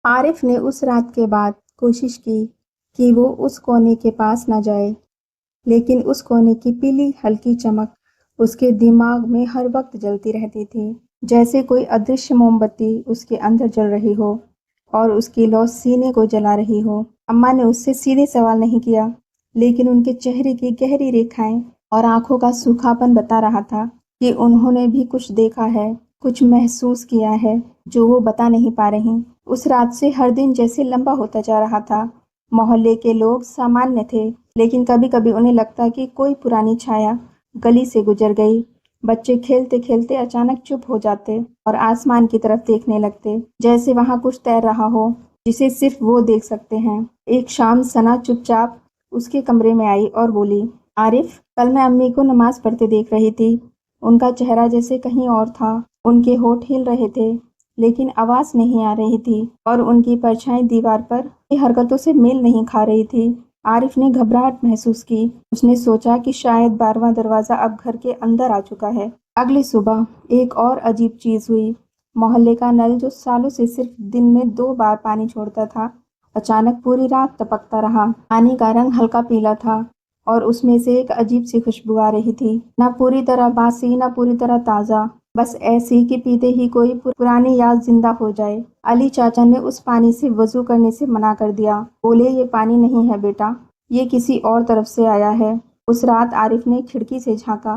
عارف نے اس رات کے بعد کوشش کی کہ وہ اس کونے کے پاس نہ جائے، لیکن اس کونے کی پیلی ہلکی چمک اس کے دماغ میں ہر وقت جلتی رہتی تھی، جیسے کوئی ادرشیہ موم بتی اس کے اندر جل رہی ہو اور اس کی لو سینے کو جلا رہی ہو۔ اماں نے اس سے سیدھے سوال نہیں کیا، لیکن ان کے چہرے کی گہری ریکھائیں اور آنکھوں کا سوکھاپن بتا رہا تھا کہ انہوں نے بھی کچھ دیکھا ہے، کچھ محسوس کیا ہے جو وہ بتا نہیں پا رہی۔ اس رات سے ہر دن جیسے لمبا ہوتا جا رہا تھا۔ محلے کے لوگ سامانیہ تھے، لیکن کبھی کبھی انہیں لگتا کہ کوئی پرانی چھایا گلی سے گزر گئی۔ بچے کھیلتے کھیلتے اچانک چپ ہو جاتے اور آسمان کی طرف دیکھنے لگتے، جیسے وہاں کچھ تیر رہا ہو جسے صرف وہ دیکھ سکتے ہیں۔ ایک شام ثنا چپ چاپ اس کے کمرے میں آئی اور بولی، عارف، کل میں امی کو نماز پڑھتے دیکھ رہی تھی۔ ان کا چہرہ جیسے کہیں اور تھا، ان کے ہونٹ ہل رہے تھے لیکن آواز نہیں آ رہی تھی، اور ان کی پرچھائی دیوار پر کی حرکتوں سے میل نہیں کھا رہی تھی۔ عارف نے گھبراہٹ محسوس کی۔ اس نے سوچا کہ شاید 12واں دروازہ اب گھر کے اندر آ چکا ہے۔ اگلی صبح ایک اور عجیب چیز ہوئی۔ محلے کا نل جو سالوں سے صرف دن میں 2 بار پانی چھوڑتا تھا، اچانک پوری رات ٹپکتا رہا۔ پانی کا رنگ ہلکا پیلا تھا اور اس میں سے ایک عجیب سی خوشبو آ رہی تھی، نہ پوری طرح باسی نہ پوری طرح تازہ، بس ایسی کہ پیتے ہی کوئی پرانی یاد زندہ ہو جائے۔ علی چاچا نے اس پانی سے وضو کرنے سے منع کر دیا، بولے یہ پانی نہیں ہے بیٹا، یہ کسی اور طرف سے آیا ہے۔ اس رات عارف نے کھڑکی سے جھانکا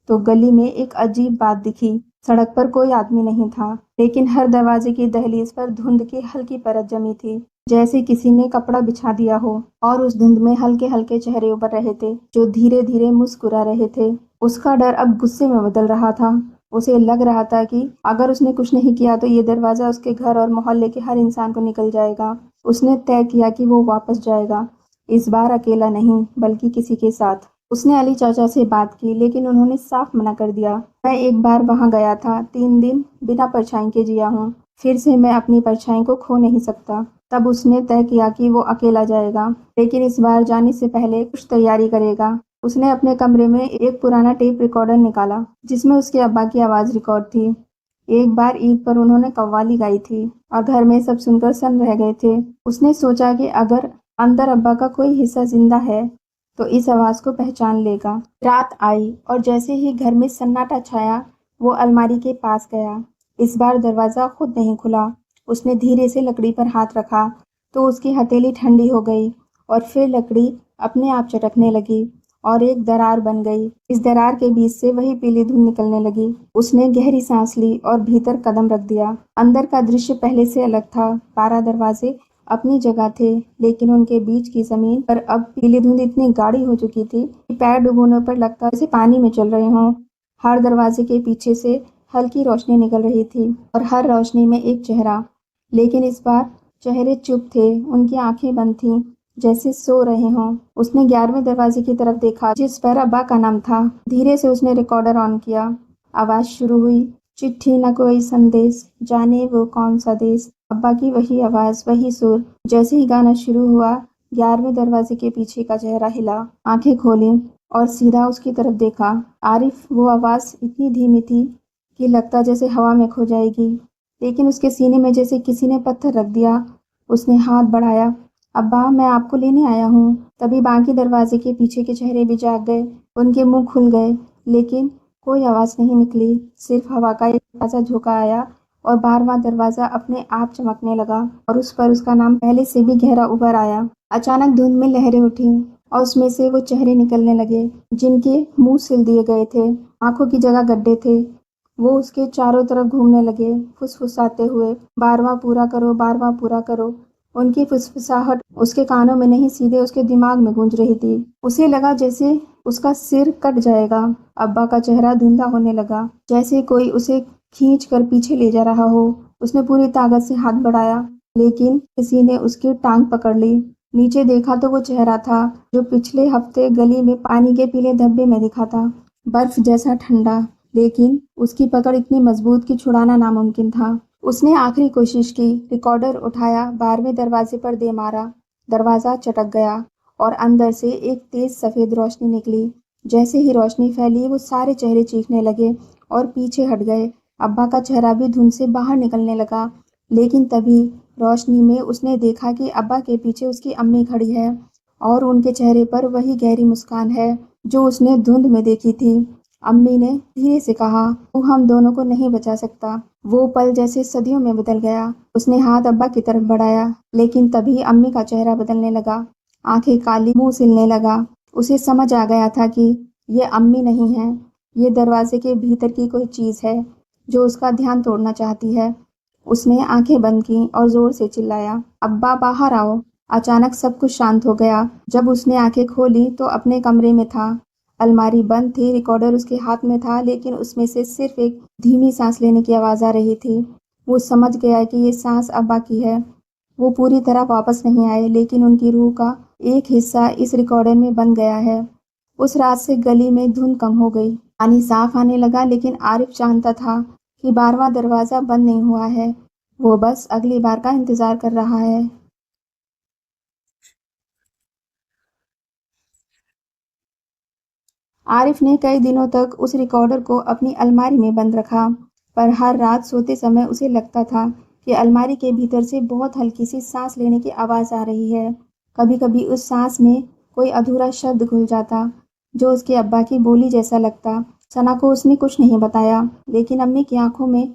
تو گلی میں ایک عجیب بات دکھی۔ سڑک پر کوئی آدمی نہیں تھا، لیکن ہر دروازے کی دہلیز پر دھند کی ہلکی پرت جمی تھی، جیسے کسی نے کپڑا بچھا دیا ہو، اور اس دھند میں ہلکے ہلکے چہرے ابھر رہے تھے جو دھیرے دھیرے مسکرا رہے تھے۔ اس کا ڈر اب غصے میں بدل رہا تھا۔ اسے لگ رہا تھا کہ اگر اس نے کچھ نہیں کیا تو یہ دروازہ اس کے گھر اور محلے کے ہر انسان کو نکل جائے گا۔ اس نے طے کیا کہ وہ واپس جائے گا، اس بار اکیلا نہیں بلکہ کسی کے ساتھ۔ اس نے علی چاچا سے بات کی، لیکن انہوں نے صاف منع کر دیا۔ میں ایک بار وہاں گیا تھا، 3 دن بنا پرچھائی کے جیا ہوں، پھر سے میں اپنی پرچھائی کو کھو نہیں سکتا۔ تب اس نے طے کیا کہ وہ اکیلا جائے گا، لیکن اس بار جانے سے پہلے کچھ تیاری کرے گا۔ اس نے اپنے کمرے میں ایک پرانا ٹیپ ریکارڈر نکالا جس میں اس کے ابا کی آواز ریکارڈ تھی۔ ایک بار عید پر انہوں نے قوالی گائی تھی اور گھر میں سب سن کر سن رہ گئے تھے۔ اس نے سوچا کہ اگر اندر ابا کا کوئی حصہ زندہ ہے تو اس آواز کو پہچان لے گا۔ رات آئی اور جیسے ہی گھر میں سناٹا چھایا، وہ الماری کے پاس گیا۔ اس بار دروازہ خود نہیں کھلا۔ اس نے دھیرے سے لکڑی پر ہاتھ رکھا تو اس کی ہتھیلی ٹھنڈی ہو گئی اور پھر لکڑی اپنے آپ چٹکنے لگی اور ایک درار بن گئی۔ اس درار کے بیچ سے وہی پیلی دھند نکلنے لگی۔ اس نے گہری سانس لی اور بھیتر قدم رکھ دیا۔ اندر کا درشیہ پہلے سے الگ تھا۔ 12 دروازے اپنی جگہ تھے، لیکن ان کے بیچ کی زمین پر اب پیلی دھند اتنی گاڑھی ہو چکی تھی کہ پیر ڈبونے پر لگتا جیسے پانی میں چل رہے ہوں۔ ہر دروازے کے پیچھے سے ہلکی روشنی نکل رہی تھی اور ہر روشنی میں ایک چہرہ، لیکن اس بار چہرے چپ تھے، ان کی آنکھیں بند تھیں جیسے سو رہے ہوں۔ اس نے 11ویں دروازے کی طرف دیکھا جس پر ابا کا نام تھا۔ دھیرے سے اس نے ریکارڈر آن کیا۔ آواز شروع ہوئی، چٹھی نہ کوئی سندیش، جانے وہ کون سا دیس۔ ابا کی وہی آواز، وہی سر۔ جیسے ہی گانا شروع ہوا، 11ویں دروازے کے پیچھے کا چہرہ ہلا، آنکھیں کھولیں اور سیدھا اس کی طرف دیکھا۔ عارف، وہ آواز اتنی دھیمی تھی کہ لگتا جیسے ہوا میں کھو جائے گی، لیکن اس کے سینے میں جیسے کسی نے پتھر رکھ دیا۔ اس نے ہاتھ بڑھایا، ابا، میں آپ کو لینے آیا ہوں۔ تبھی باقی دروازے کے پیچھے کے چہرے بھی جاگ گئے، ان کے منہ کھل گئے، لیکن کوئی آواز نہیں نکلی، صرف ہوا کا ایک تازہ جھونکا آیا اور 12واں دروازہ اپنے آپ چمکنے لگا اور اس پر اس کا نام پہلے سے بھی گہرا ابھر آیا۔ اچانک دھند میں لہریں اٹھیں اور اس میں سے وہ چہرے نکلنے لگے جن کے منہ سل دیے گئے تھے، آنکھوں کی جگہ گڈھے تھے۔ وہ اس کے چاروں طرف گھومنے لگے، فسفساتے ہوئے، 12واں پورا کرو، 12واں پورا کرو۔ ان کی فسفساہٹ اس کے کانوں میں نہیں، سیدھے اس کے دماغ میں گونج رہی تھی۔ اسے لگا جیسے اس کا سر کٹ جائے گا۔ ابا کا چہرہ دھندلا ہونے لگا، جیسے کوئی اسے کھینچ کر پیچھے لے جا رہا ہو۔ اس نے پوری طاقت سے ہاتھ بڑھایا، لیکن کسی نے اس کی ٹانگ پکڑ لی۔ نیچے دیکھا تو وہ چہرہ تھا جو پچھلے ہفتے گلی میں پانی کے پیلے دھبے میں دکھا تھا، برف جیسا ٹھنڈا، لیکن اس کی پکڑ اتنی مضبوط کہ چھڑانا ناممکن تھا۔ اس نے آخری کوشش کی، ریکارڈر اٹھایا، 12ویں دروازے پر دے مارا۔ دروازہ چٹک گیا اور اندر سے ایک تیز سفید روشنی نکلی۔ جیسے ہی روشنی پھیلی، وہ سارے چہرے چیخنے لگے اور پیچھے ہٹ گئے۔ ابا کا چہرہ بھی دھند سے باہر نکلنے لگا، لیکن تبھی روشنی میں اس نے دیکھا کہ ابا کے پیچھے اس کی امی کھڑی ہے اور ان کے چہرے پر وہی گہری مسکان ہے جو اس نے دھند میں دیکھی تھی۔ امی نے دھیرے سے کہا، "تو ہم دونوں کو نہیں بچا سکتا۔" وہ پل جیسے صدیوں میں بدل گیا۔ اس نے ہاتھ ابا کی طرف بڑھایا، لیکن تبھی امی کا چہرہ بدلنے لگا، آنکھیں کالی، منہ سلنے لگا۔ اسے سمجھ آ گیا تھا کہ یہ امی نہیں ہے، یہ دروازے کے بھیتر کی کوئی چیز ہے جو اس کا دھیان توڑنا چاہتی ہے۔ اس نے آنکھیں بند کیں اور زور سے چلایا، "ابا، باہر آؤ!" اچانک سب کچھ شانت ہو گیا۔ جب اس نے آنکھیں کھولی تو اپنے کمرے میں تھا۔ الماری بند تھی، ریکارڈر اس کے ہاتھ میں تھا، لیکن اس میں سے صرف ایک دھیمی سانس لینے کی آواز آ رہی تھی۔ وہ سمجھ گیا کہ یہ سانس ابا کی ہے۔ وہ پوری طرح واپس نہیں آئے، لیکن ان کی روح کا ایک حصہ اس ریکارڈر میں بند گیا ہے۔ اس رات سے گلی میں دھند کم ہو گئی۔ پانی صاف آنے لگا، لیکن عارف جانتا تھا کہ 12واں دروازہ بند نہیں ہوا ہے، وہ بس اگلی بار کا انتظار کر رہا ہے۔ عارف نے کئی دنوں تک اس ریکارڈر کو اپنی الماری میں بند رکھا، پر ہر رات سوتے سمے اسے لگتا تھا کہ الماری کے بھیتر سے بہت ہلکی سی سانس لینے کی آواز آ رہی ہے۔ کبھی کبھی اس سانس میں کوئی ادھورا شبد گھل جاتا جو اس کے ابا کی بولی جیسا لگتا۔ ثنا کو اس نے کچھ نہیں بتایا، لیکن امی کی آنکھوں میں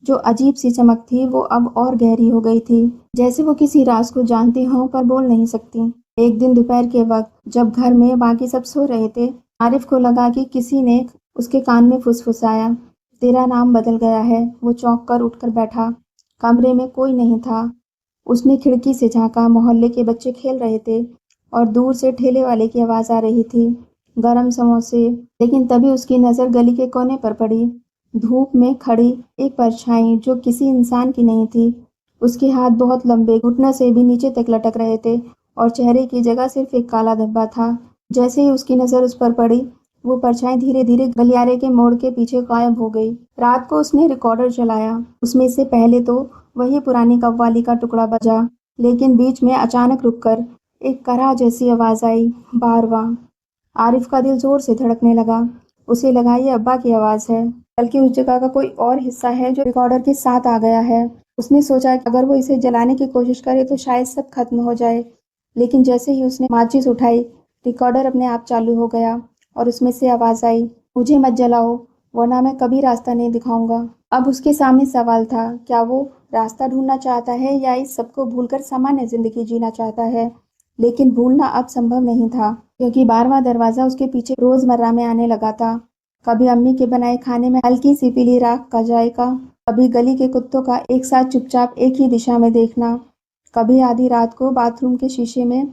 جو عجیب سی چمک تھی وہ اب اور گہری ہو گئی تھی، جیسے وہ کسی راز کو جانتی ہوں پر بول نہیں سکتی۔ ایک دن دوپہر کے وقت جب گھر میں باقی سب سو رہے تھے، عارف کو لگا کہ کسی نے اس کے کان میں فسفسایا، "تیرا نام بدل گیا ہے۔" وہ چونک کر اٹھ کر بیٹھا۔ کمرے میں کوئی نہیں تھا۔ اس نے کھڑکی سے جھانکا، محلے کے بچے کھیل رہے تھے اور دور سے ٹھیلے والے کی آواز آ رہی تھی، "گرم سموسے۔" لیکن تبھی اس کی نظر گلی کے کونے پر پڑی۔ دھوپ میں کھڑی ایک پرچھائی جو کسی انسان کی نہیں تھی۔ اس کے ہاتھ بہت لمبے، گھٹنوں سے بھی نیچے تک لٹک رہے تھے اور چہرے کی جگہ صرف ایک کالا دھبا تھا۔ جیسے ہی اس کی نظر اس پر پڑی، وہ پرچھائی دھیرے دھیرے گلیارے کے موڑ کے پیچھے غائب ہو گئی۔ رات کو اس نے ریکارڈر چلایا۔ اس میں سے پہلے تو وہی پرانی قوالی کا ٹکڑا بجا، لیکن بیچ میں اچانک رک کر ایک کرہا جیسی آواز آئی، "12واں۔" عارف کا دل زور سے دھڑکنے لگا۔ اسے لگا یہ ابا کی آواز ہے، بلکہ اس جگہ کا کوئی اور حصہ ہے جو ریکارڈر کے ساتھ آ گیا ہے۔ اس نے سوچا کہ اگر وہ اسے جلانے کی کوشش کرے تو شاید سب ختم ہو جائے، لیکن جیسے ہی اس نے ماچس اٹھائی، ریکارڈر اپنے آپ چالو ہو گیا اور اس میں سے آواز آئی، "مجھے مت جلاؤ، ورنہ میں کبھی راستہ نہیں دکھاؤں گا۔" اب اس کے سامنے سوال تھا، کیا وہ راستہ ڈھونڈنا چاہتا ہے یا اس سب کو بھول کر سامانیہ زندگی جینا چاہتا ہے؟ لیکن بھولنا اب سمبھو نہیں تھا، کیونکہ 12واں دروازہ اس کے پیچھے روزمرہ میں آنے لگا تھا۔ کبھی امی کے بنائے کھانے میں ہلکی سی پیلی راکھ کا ذائقہ، کبھی گلی کے کتوں کا ایک ساتھ چپ چاپ ایک ہی دشا میں دیکھنا، کبھی آدھی رات کو باتھ روم کے شیشے میں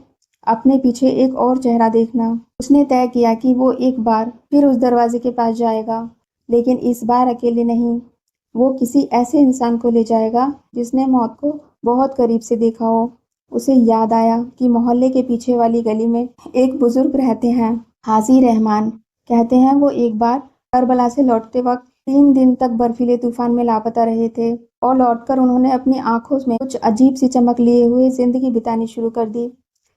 اپنے پیچھے ایک اور چہرہ دیکھنا۔ اس نے طے کیا کہ وہ ایک بار پھر اس دروازے کے پاس جائے گا، لیکن اس بار اکیلے نہیں۔ وہ کسی ایسے انسان کو لے جائے گا جس نے موت کو بہت قریب سے دیکھا ہو۔ اسے یاد آیا کہ محلے کے پیچھے والی گلی میں ایک بزرگ رہتے ہیں، حاجی رحمان۔ کہتے ہیں وہ ایک بار کربلا سے لوٹتے وقت 3 دن تک برفیلے طوفان میں لاپتہ رہے تھے، اور لوٹ کر انہوں نے اپنی آنکھوں میں کچھ عجیب سی چمک لیے ہوئے زندگی بتانی شروع کر دی۔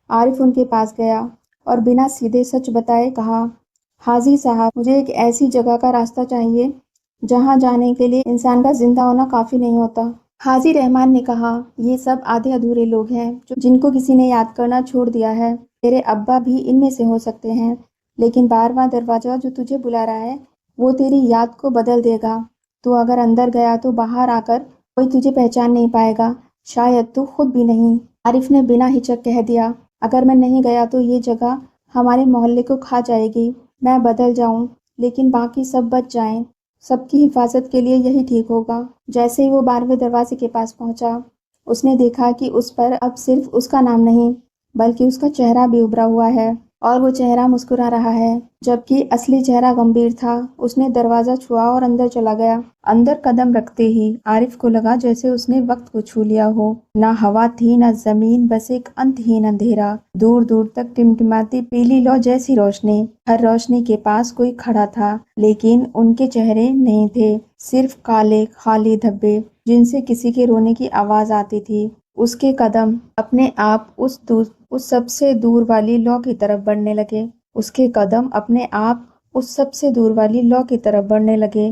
عارف ان کے پاس گیا اور بنا سیدھے سچ بتائے کہا، "حاجی صاحب، مجھے ایک ایسی جگہ کا راستہ چاہیے جہاں جانے کے لیے انسان کا زندہ ہونا کافی نہیں ہوتا۔" حاجی رحمان نے کہا، "یہ سب آدھے ادھورے لوگ ہیں جن کو کسی نے یاد کرنا چھوڑ دیا ہے۔ تیرے ابا بھی ان میں سے ہو سکتے ہیں، لیکن 12واں دروازہ جو تجھے بلا رہا ہے وہ تیری یاد کو بدل دے گا۔ تو اگر اندر گیا تو باہر آ کر کوئی تجھے پہچان نہیں پائے گا، شاید تو خود بھی نہیں۔" عارف نے بنا ہچک کہہ دیا، "اگر میں نہیں گیا تو یہ جگہ ہمارے محلے کو کھا جائے گی۔ میں بدل جاؤں لیکن باقی سب بچ جائیں، سب کی حفاظت کے لیے یہی ٹھیک ہوگا۔" جیسے ہی وہ 12ویں دروازے کے پاس پہنچا، اس نے دیکھا کہ اس پر اب صرف اس کا نام نہیں بلکہ اس کا چہرہ بھی ابھرا ہوا ہے، اور وہ چہرہ مسکرا رہا ہے، جبکہ اصلی چہرہ گمبھیر تھا۔ اس نے دروازہ چھوا اور اندر چلا گیا۔ اندر قدم رکھتے ہی عارف کو لگا جیسے اس نے وقت کو چھو لیا ہو۔ نہ ہوا تھی نہ زمین، بس ایک انتہین اندھیرا، دور دور تک ٹمٹماتی پیلی لو جیسی روشنی۔ ہر روشنی کے پاس کوئی کھڑا تھا، لیکن ان کے چہرے نہیں تھے، صرف کالے خالی دھبے جن سے کسی کے رونے کی آواز آتی تھی۔ اس کے قدم اپنے آپ اس سب سے دور والی لو کی طرف بڑھنے لگے۔ اس کے قدم اپنے آپ اس سب سے دور والی لو کی طرف بڑھنے لگے،